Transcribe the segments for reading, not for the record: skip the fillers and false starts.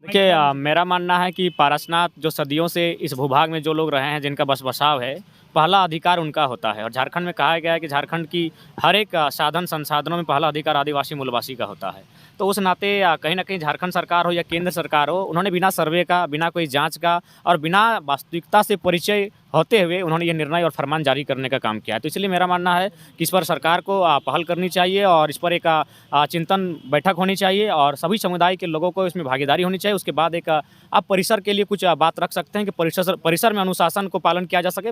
देखिए मेरा मानना है कि पारसनाथ जो सदियों से इस भूभाग में जो लोग रहे हैं, जिनका बस-बसाव है, पहला अधिकार उनका होता है और झारखंड में कहा गया है कि झारखंड की हर एक साधन संसाधनों में पहला अधिकार आदिवासी मूलवासी का होता है। तो उस नाते कहीं न कहीं झारखंड सरकार हो या केंद्र सरकार हो, उन्होंने बिना सर्वे का, बिना कोई जाँच का और बिना वास्तविकता से परिचय होते हुए उन्होंने ये निर्णय और फरमान जारी करने का काम किया है। तो इसलिए मेरा मानना है कि इस पर सरकार को पहल करनी चाहिए और इस पर एक चिंतन बैठक होनी चाहिए और सभी समुदाय के लोगों को इसमें भागीदारी होनी चाहिए। उसके बाद एक आप परिसर के लिए कुछ बात रख सकते हैं कि परिसर परिसर में अनुशासन को पालन किया जा सके।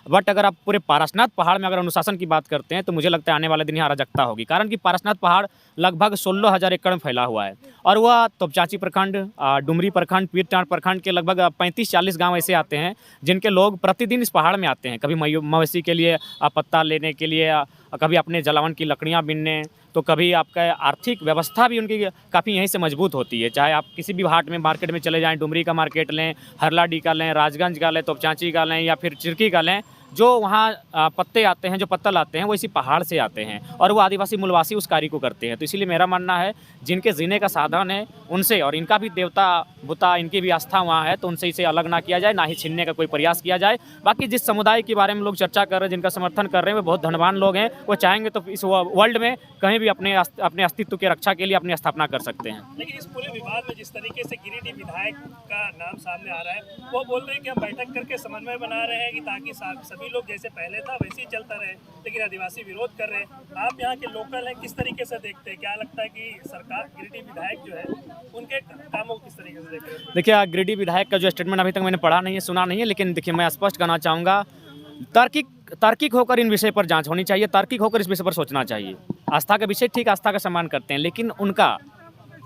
बट अगर आप पूरे पारसनाथ पहाड़ में अगर अनुशासन की बात करते हैं, तो मुझे लगता है आने वाले दिन यहाँ अराजकता होगी। कारण कि पारसनाथ पहाड़ लगभग 16,000 एकड़ में फैला हुआ है और वह तोपचांची प्रखंड, डुमरी प्रखंड, पीरटांड प्रखंड के लगभग 35-40 गाँव ऐसे आते हैं, जिनके लोग प्रतिदिन इस पहाड़ में आते हैं। कभी मवेशी के लिए पत्ता लेने के लिए, कभी अपने जलावन की लकड़ियाँ बीनने, तो कभी आपका आर्थिक व्यवस्था भी उनकी काफ़ी यहीं से मजबूत होती है। चाहे आप किसी भी हाट में मार्केट में चले जाएँ, डुमरी का मार्केट लें, हरलाडी का लें, राजगंज का लें, तोपचांची का लें या फिर चिरकी का लें, जो वहाँ पत्ते आते हैं, जो पत्तल आते हैं, वो इसी पहाड़ से आते हैं और वो आदिवासी मूलवासी उस कार्य को करते हैं। तो इसीलिए मेरा मानना है, जिनके जीने का साधन है उनसे, और इनका भी देवता बुता इनकी भी आस्था वहाँ है, तो उनसे इसे अलग ना किया जाए, ना ही छीनने का कोई प्रयास किया जाए। बाकी जिस समुदाय के बारे में लोग चर्चा कर रहे हैं, जिनका समर्थन कर रहे हैं, वो बहुत धनवान लोग हैं। वो चाहेंगे तो इस वर्ल्ड में कहीं भी अपने अस्तित्व की रक्षा के लिए अपनी स्थापना कर सकते हैं। लेकिन इस पूरे विवाद में जिस तरीके से गिरिडीह विधायक का नाम सामने आ रहा है, वो बोल रहे हैं कि हम बैठक करके समन्वय बना रहे हैं कि ताकि सभी लोग जैसे पहले था वैसे ही चलता रहे, लेकिन आदिवासी विरोध कर रहे हैं। आप यहाँ के लोकल हैं, किस तरीके से देखते हैं? क्या लगता है कि सरकार गिरिडीह विधायक जो है उनके कामों को किस तरीके से देख रहे हैं? देखिए गिरिडीह विधायक का जो स्टेटमेंट अभी तक मैंने पढ़ा नहीं है, सुना नहीं है, लेकिन देखिए मैं स्पष्ट करना चाहूँगा, तार्किक होकर इन विषय पर जांच होनी चाहिए, तार्किक होकर इस विषय पर सोचना चाहिए। आस्था का विषय, ठीक, आस्था का सम्मान करते हैं, लेकिन उनका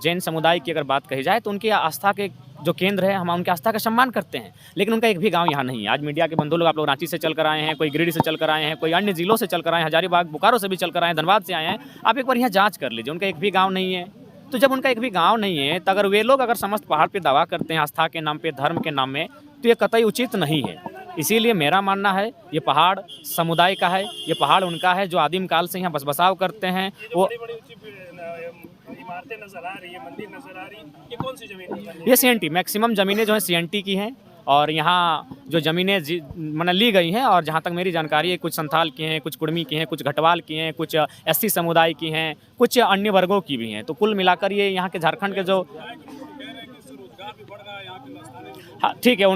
जैन समुदाय की अगर बात कही जाए तो उनकी आस्था के जो केंद्र है, हम उनकी आस्था का सम्मान करते हैं, लेकिन उनका एक भी गांव यहाँ नहीं है। आज मीडिया के बंधु लोग, आप लोग रांची से चल कर आए हैं, कोई गिरिडीह से चल कर आए हैं, कोई अन्य जिलों से चल कर आए हैं, हजारीबाग बोकारो से भी चल कर आए हैं, धनबाद से आए हैं। आप एक बार यहाँ जाँच कर लीजिए, उनका एक भी गाँव नहीं है। तो जब उनका एक भी गाँव नहीं है, तो अगर वे लोग अगर समस्त पहाड़ पर दावा करते हैं आस्था के नाम पर, धर्म के नाम में, तो ये कतई उचित नहीं है। इसीलिए मेरा मानना है, ये पहाड़ समुदाय का है, ये पहाड़ उनका है जो आदिम काल से यहाँ बस-बसाव करते हैं। वो बड़ी ऊंची इमारतें नजर आ रही है, मंदिर नजर आ रही है, ये कौन सी जमीन है? ये सीएनटी, मैक्सिमम ज़मीनें जो हैं सीएनटी की हैं और यहाँ जो ज़मीनें माने ली गई हैं, और जहाँ तक मेरी जानकारी है, कुछ संथाल की हैं, कुछ कुड़मी की हैं, कुछ घटवाल की हैं, कुछ एससी समुदाय की हैं, कुछ अन्य वर्गों की भी हैं। तो कुल मिलाकर ये यहाँ के झारखंड के जो, हाँ ठीक है,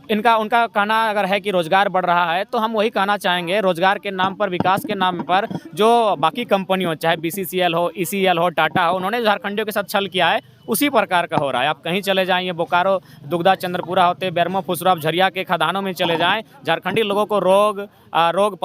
उनका कहना अगर है कि रोज़गार बढ़ रहा है, तो हम वही कहना चाहेंगे, रोज़गार के नाम पर, विकास के नाम पर जो बाकी कंपनियों, चाहे बीसीसीएल हो, ईसीएल हो, टाटा हो, उन्होंने झारखंडियों के साथ छल किया है, उसी प्रकार का हो रहा है। आप कहीं चले जाएँ, बोकारो, दुगदा, चंद्रपुरा होते बेरमो, फुसराब, झरिया के खदानों में चले जाएँ, झारखंडी लोगों को रोग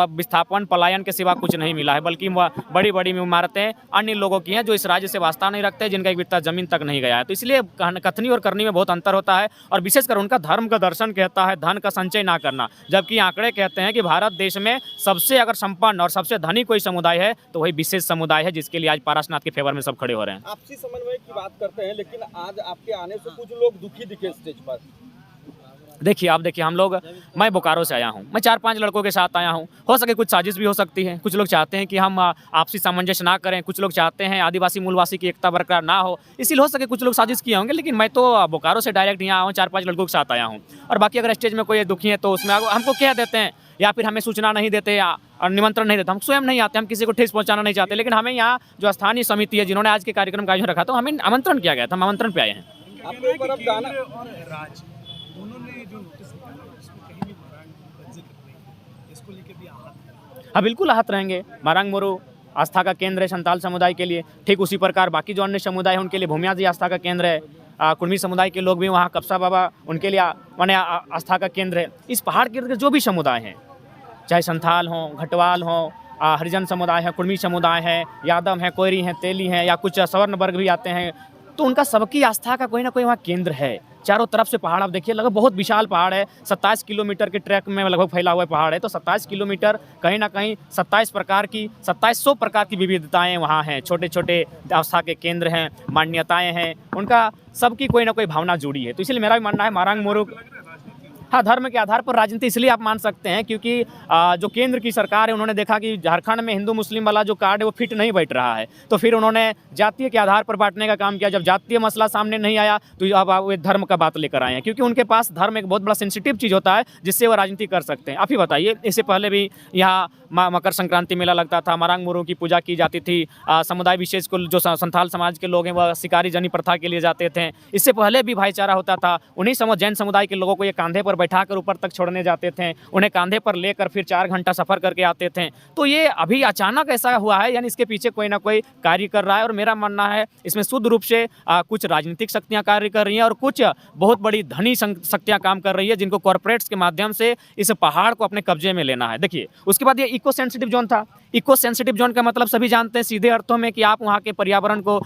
विस्थापन, पलायन के सिवा कुछ नहीं मिला है, बल्कि बड़ी-बड़ी इमारतें अन्य लोगों की हैं जो इस राज्य से वास्ता नहीं रखते, जिनका एक बित्ता ज़मीन तक नहीं गया है। तो इसलिए कथनी और करनी में बहुत अंतर होता है, और विशेषकर उनका धर्म का दर्शन कहता है धन का संचय ना करना, जबकि आंकड़े कहते हैं कि भारत देश में सबसे अगर संपन्न और सबसे धनी कोई समुदाय है तो वही विशेष समुदाय है, जिसके लिए आज पारसनाथ के फेवर में सब खड़े हो रहे हैं। आपसी समन्वय की बात करते हैं, लेकिन आज आपके आने से कुछ लोग दुखी दिखे स्टेज पर। देखिए आप देखिए, हम लोग, मैं बोकारो से आया हूँ, मैं 4-5 लड़कों के साथ आया हूँ। हो सके कुछ साजिश भी हो सकती है, कुछ लोग चाहते हैं कि हम आपसी सामंजस्य ना करें, कुछ लोग चाहते हैं आदिवासी मूलवासी की एकता बरकरार ना हो, इसीलिए हो सके कुछ लोग साजिश किए होंगे, लेकिन मैं तो बोकारो से डायरेक्ट यहाँ आया हूँ, 4-5 लड़कों के साथ आया हूँ। और बाकी अगर स्टेज में कोई दुखी है तो उसमें हमको कह देते हैं, या फिर हमें सूचना नहीं देते और निमंत्रण नहीं देते, हम स्वयं नहीं आते, हम किसी को ठेस पहुँचाना नहीं चाहते, लेकिन हमें यहाँ जो स्थानीय समिति है, जिन्होंने आज के कार्यक्रम का आयोजन रखा, तो हमें आमंत्रण किया गया था, हम आमंत्रण पे आए हैं। आपको एक तरफ गाना और राज दोनों ने जो नोटिस निकाला, उसमें कहीं भी मारांग का जिक्र नहीं है, इसको लेकर भी आहत है। हाँ बिल्कुल आहत रहेंगे। मारांग मोरू आस्था का केंद्र है संताल समुदाय के लिए, ठीक उसी प्रकार बाकी जो अन्य समुदाय हैं उनके लिए भूमिया जी आस्था का केंद्र है। कुर्मी समुदाय के लोग भी वहाँ कपसा बाबा उनके लिए माने आस्था का केंद्र है। इस पहाड़ के इर्द जो भी समुदाय हैं, चाहे संथाल हों, घटवाल हों, हरिजन समुदाय है, कुर्मी समुदाय है, यादव हैं, कोयरी हैं, तेली हैं, या कुछ सवर्ण वर्ग भी आते हैं, तो उनका सबकी आस्था का कोई ना कोई वहाँ केंद्र है। चारों तरफ से पहाड़ आप देखिए, लगभग बहुत विशाल पहाड़ है, 27 किलोमीटर के ट्रैक में लगभग फैला हुआ पहाड़ है। तो 27 किलोमीटर कहीं ना कहीं 2700 प्रकार की विविधताएं वहाँ हैं, छोटे छोटे आस्था के केंद्र हैं, मान्यताएं हैं, उनका सबकी कोई ना कोई भावना जुड़ी है। तो इसलिए मेरा भी मानना है मारांग मोरू, हाँ, धर्म के आधार पर राजनीति इसलिए आप मान सकते हैं क्योंकि जो केंद्र की सरकार है उन्होंने देखा कि झारखंड में हिंदू मुस्लिम वाला जो कार्ड है वो फिट नहीं बैठ रहा है, तो फिर उन्होंने जातीय के आधार पर बांटने का काम किया। जब जातीय मसला सामने नहीं आया तो अब वो धर्म का बात लेकर आए हैं, क्योंकि उनके पास धर्म एक बहुत बड़ा सेंसिटिव चीज़ होता है जिससे वो राजनीति कर सकते हैं। आप ही बताइए, इससे पहले भी यहाँ मकर संक्रांति मेला लगता था, मारांग मुरु की पूजा की जाती थी, समुदाय विशेष को जो संथाल समाज के लोग हैं वह शिकारी जनी प्रथा के लिए जाते थे। इससे पहले भी भाईचारा होता था। उन्हीं जैन समुदाय के लोगों को ये कांधे पर बैठाकर ऊपर तक छोड़ने जाते थे, उन्हें कांधे पर लेकर फिर 4 घंटा सफर करके आते थे। तो ये अभी अचानक ऐसा हुआ है, यानी इसके पीछे कोई ना कोई कार्य कर रहा है। और मेरा मानना है इसमें शुद्ध रूप से कुछ राजनीतिक शक्तियां कार्य कर रही हैं और कुछ बहुत बड़ी धनी शक्तियां काम कर रही है, जिनको कॉर्पोरेट्स के माध्यम से इस पहाड़ को अपने कब्जे में लेना है। देखिए, उसके बाद ये इको सेंसिटिव जोन था। इको सेंसिटिव जोन का मतलब सभी जानते हैं सीधे अर्थों में कि आप वहाँ के पर्यावरण को,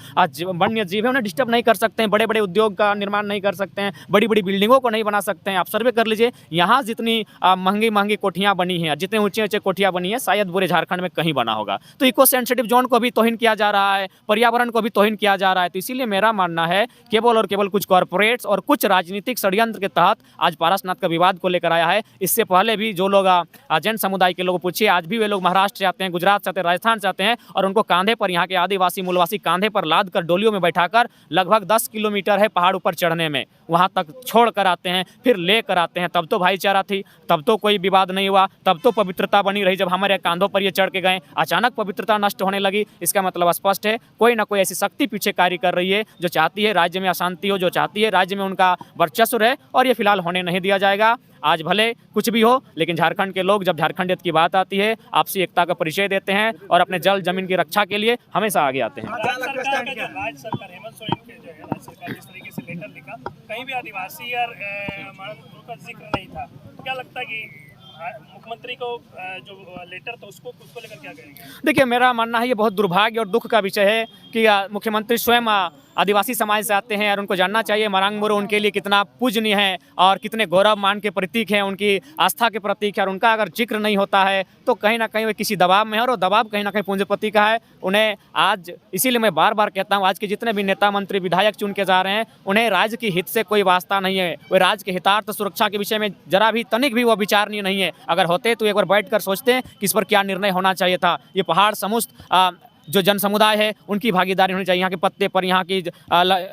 वन्य जीव है उन्हें डिस्टर्ब नहीं कर सकते हैं, बड़े बड़े उद्योग का निर्माण नहीं कर सकते हैं, बड़ी बड़ी बिल्डिंगों को नहीं बना सकते हैं। आप सर्वे कर लीजिए, यहाँ जितनी महंगी महंगी कोठियाँ बनी हैं, जितने ऊंचे ऊंचे कोठियाँ बनी हैं, शायद पूरे झारखंड में कहीं बना होगा। तो इको सेंसिटिव जोन को भी तौहीन किया जा रहा है, पर्यावरण को भी तौहीन किया जा रहा है। तो इसीलिए मेरा मानना है केवल और केवल कुछ कॉर्पोरेट्स और कुछ राजनीतिक षड्यंत्र के तहत आज पारसनाथ का विवाद को लेकर आया है। इससे पहले भी जो लोग जैन समुदाय के लोग पूछिए, आज भी वे लोग महाराष्ट्र से आते हैं, गुजरात से आते हैं, राजस्थान से आते हैं और उनको कांधे पर, यहाँ के आदिवासी मूलवासी कांधे पर लाद कर डोलियों में बैठाकर लगभग 10 किलोमीटर है पहाड़ ऊपर चढ़ने में, वहाँ तक छोड़ कर आते हैं, फिर ले कर आते हैं। तब तो भाईचारा थी, तब तो कोई विवाद नहीं हुआ, तब तो पवित्रता बनी रही। जब हमारे कांधों पर ये चढ़ के गए, अचानक पवित्रता नष्ट होने लगी। इसका मतलब स्पष्ट है, कोई ना कोई ऐसी शक्ति पीछे कार्य कर रही है जो चाहती है राज्य में अशांति हो, जो चाहती है राज्य में उनका वर्चस्व रहे, और ये फिलहाल होने नहीं दिया जाएगा। आज भले कुछ भी हो, लेकिन झारखंड के लोग जब झारखंडियत की बात आती है, आपसी एकता का परिचय देते हैं और अपने जल जमीन की रक्षा के लिए हमेशा आगे आते हैं। राज्य सरकार हेमंत सोरेन के जो है, राज्य सरकार जिस तरीके से लेटर लिखा, कहीं भी आदिवासी और का जिक्र नहीं था। क्या लगता है कि मुख्यमंत्री को जो लेटर था उसको लेकर क्या करेंगे? देखिए, मेरा मानना है ये बहुत दुर्भाग्य और दुख का विषय है कि मुख्यमंत्री स्वयं आदिवासी समाज से आते हैं और उनको जानना चाहिए मारांग मुरु उनके लिए कितना पूजनीय है और कितने गौरव मान के प्रतीक हैं, उनकी आस्था के प्रतीक है। और उनका अगर जिक्र नहीं होता है तो कहीं ना कहीं वे किसी दबाव में है, और वो दबाव कहीं ना कहीं पूंजीपति का है। उन्हें आज, इसीलिए मैं बार बार कहता हूँ, आज के जितने भी नेता मंत्री विधायक चुन के जा रहे हैं, उन्हें राज्य की हित से कोई वास्ता नहीं है। वे राज्य के हितार्थ सुरक्षा के विषय में जरा भी तनिक भी वो विचारणीय नहीं है। अगर होते तो एक बार बैठ कर सोचते हैं कि इस पर क्या निर्णय होना चाहिए था। ये पहाड़ समस्त जो जन समुदाय है उनकी भागीदारी होनी चाहिए। यहाँ के पत्ते पर, यहाँ की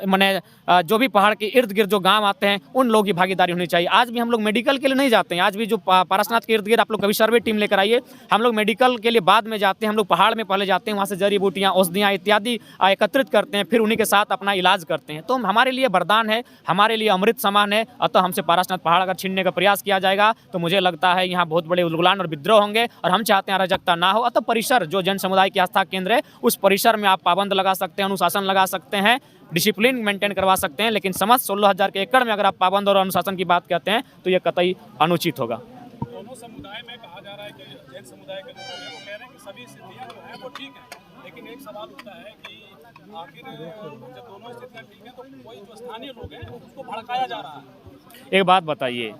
माने जो भी पहाड़ के इर्द गिर्द जो गांव आते हैं उन लोगों की भागीदारी होनी चाहिए। आज भी हम लोग मेडिकल के लिए नहीं जाते हैं। आज भी जो पारसनाथ के इर्द गिर्द, आप लोग कभी सर्वे टीम लेकर आइए, हम लोग मेडिकल के लिए बाद में जाते हैं। हम लोग पहाड़ में पहले जाते हैं, वहाँ से जड़ी बूटियाँ, औषधियाँ इत्यादि एकत्रित करते हैं, फिर उन्हीं के साथ अपना इलाज करते हैं। तो हमारे लिए वरदान है, हमारे लिए अमृत समान है। अतः हमसे पारसनाथ पहाड़ अगर छीनने का प्रयास किया जाएगा तो मुझे लगता है यहाँ बहुत बड़े उलगुलान और विद्रोह होंगे, और हम चाहते हैं अराजकता ना हो। अतः परिसर जो जन समुदाय की आस्था केंद्र है, उस परिसर में आप पाबंद लगा सकते हैं, अनुशासन लगा सकते हैं, डिसिप्लिन मेंटेन करवा सकते हैं। लेकिन समस्त 16,000 के एकड़ में अगर आप पाबंद और अनुशासन की बात कहते हैं तो ये कतई अनुचित होगा। दोनों समुदाय में कहा जा रहा है कि जैन समुदाय के लोग हैं वो कह रहे हैं कि सभी स्थितियां जो हैं वो ठीक है, लेकिन एक सवाल उठता है कि आखिर जब दोनों स्थितियां ठीक हैं तो कोई जो स्थानीय लोग हैं उसको भड़काया जा रहा है। एक बात बताइए,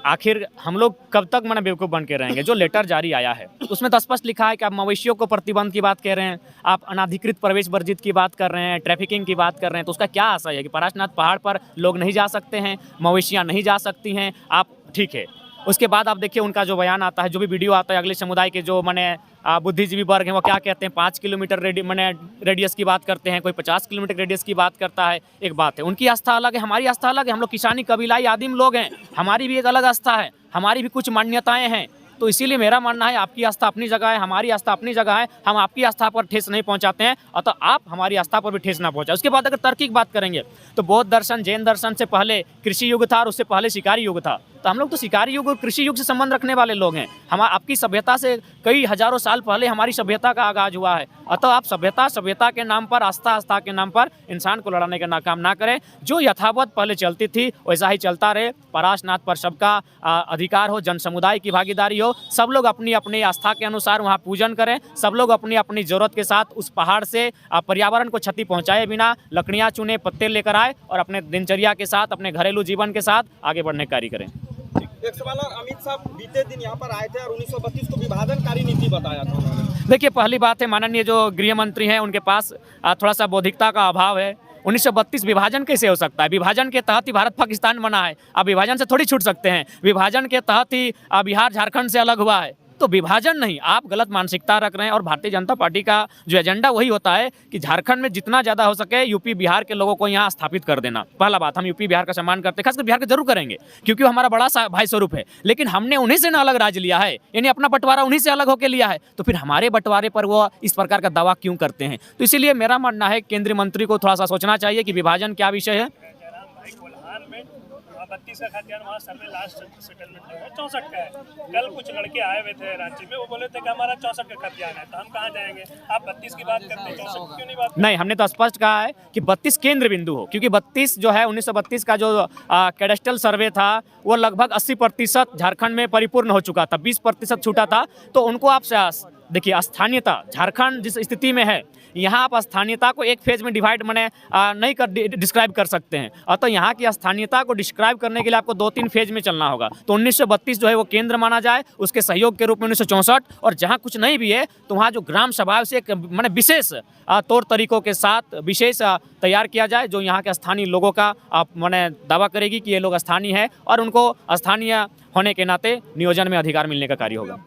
आखिर हम लोग कब तक मना बेवकूफ़ बन के रहेंगे? जो लेटर जारी आया है उसमें तो स्पष्ट लिखा है कि आप मवेशियों को प्रतिबंध की बात कह रहे हैं, आप अनाधिकृत प्रवेश वर्जित की बात कर रहे हैं, ट्रैफिकिंग की बात कर रहे हैं। तो उसका क्या आशय है कि पारसनाथ पहाड़ पर लोग नहीं जा सकते हैं, मवेशियाँ नहीं जा सकती हैं? आप ठीक है, उसके बाद आप देखिए उनका जो बयान आता है, जो भी वीडियो आता है, अगले समुदाय के जो माने बुद्धिजीवी वर्ग हैं वो क्या कहते हैं, 5 किलोमीटर रेडियस की बात करते हैं, कोई 50 किलोमीटर रेडियस की बात करता है। एक बात है, उनकी आस्था अलग है, हमारी आस्था अलग है। हम लोग किसानी कबीलाई आदिम लोग हैं, हमारी भी एक अलग आस्था है, हमारी भी कुछ मान्यताएं हैं। तो इसीलिए मेरा मानना है आपकी आस्था अपनी जगह है, हमारी आस्था अपनी जगह है। हम आपकी आस्था पर ठेस नहीं पहुंचाते हैं, अतः आप हमारी आस्था पर भी ठेस ना पहुंचाए। उसके बाद अगर तार्किक बात करेंगे तो बौद्ध दर्शन, जैन दर्शन से पहले कृषि युग था और उससे पहले शिकारी युग था। तो हम लोग तो शिकारी युग और कृषि युग से संबंध रखने वाले लोग हैं। हम आपकी सभ्यता से कई हजारों साल पहले हमारी सभ्यता का आगाज हुआ है। अतः आप सभ्यता के नाम पर, आस्था के नाम पर इंसान को लड़ाने का काम ना करें। जो यथावत पहले चलती थी वैसा ही चलता रहे। पारसनाथ पर सबका अधिकार हो, जन समुदाय की भागीदारी हो, सब लोग अपनी अपनी आस्था के अनुसार वहाँ पूजन करें, सब लोग अपनी अपनी ज़रूरत के साथ उस पहाड़ से पर्यावरण को क्षति पहुँचाए बिना लकड़ियाँ चुने, पत्ते लेकर आए और अपने दिनचर्या के साथ, अपने घरेलू जीवन के साथ आगे बढ़ने का कार्य करें। एक सवाल और, अमित साहब बीते दिन यहाँ पर आए थे और 1932 को विभाजनकारी नीति बताया था। देखिए, पहली बात है, माननीय जो गृह मंत्री हैं उनके पास थोड़ा सा बौद्धिकता का अभाव है। 1932 विभाजन कैसे हो सकता है? विभाजन के तहत ही भारत पाकिस्तान बना है। अब विभाजन से थोड़ी छूट सकते हैं। विभाजन के तहत ही बिहार झारखंड से अलग हुआ है। तो विभाजन नहीं, आप गलत मानसिकता रख रहे हैं। और भारतीय जनता पार्टी का जो एजेंडा वही होता है कि झारखंड में जितना ज़्यादा हो सके यूपी बिहार के लोगों को यहाँ स्थापित कर देना। पहला बात, हम यूपी बिहार का सम्मान करते हैं, खासकर बिहार का जरूर करेंगे क्योंकि वो हमारा बड़ा भाई स्वरूप है। लेकिन हमने उन्हीं से ना अलग राज लिया है, यानी अपना बंटवारा उन्हीं से अलग होकर लिया है। तो फिर हमारे बंटवारे पर वो इस प्रकार का दावा क्यों करते हैं? तो इसीलिए मेरा मानना है केंद्रीय मंत्री को थोड़ा सा सोचना चाहिए कि विभाजन क्या विषय है। जयराम भाई कोल्हान में 32 का खाद्यान्न वहाँ सर्वे लास्ट सेटलमेंट है 64 का है। कल कुछ लड़के आए हुए थे रांची में, वो बोले थे कि हमारा 64 का खाद्यान्न है, तो हम कहाँ जाएंगे? आप 32 की बात करते हैं, 64 क्यों नहीं बात करते? नहीं, हमने तो स्पष्ट कहा है कि 32 केंद्र बिंदु हो, क्योंकि 32 जो है 1932 का जो कैडेस्ट्रल सर्वे था वो लगभग 80% झारखंड में परिपूर्ण हो चुका था, 20% छूटा था। तो उनको आप देखिए, स्थानीयता झारखंड जिस स्थिति में है, यहाँ आप स्थानीयता को एक फेज में डिवाइड नहीं कर डिस्क्राइब कर सकते हैं। अतः यहाँ की स्थानीयता को डिस्क्राइब करने के लिए आपको 2-3 फेज में चलना होगा। तो 1932 जो है वो केंद्र माना जाए, उसके सहयोग के रूप में 1964, और जहाँ कुछ नहीं भी है तो वहाँ जो ग्राम सभा से एक विशेष तौर तरीकों के साथ विशेष तैयार किया जाए, जो यहाँ के स्थानीय लोगों का दावा करेगी कि ये लोग स्थानीय है और उनको स्थानीय होने के नाते नियोजन में अधिकार मिलने का कार्य होगा।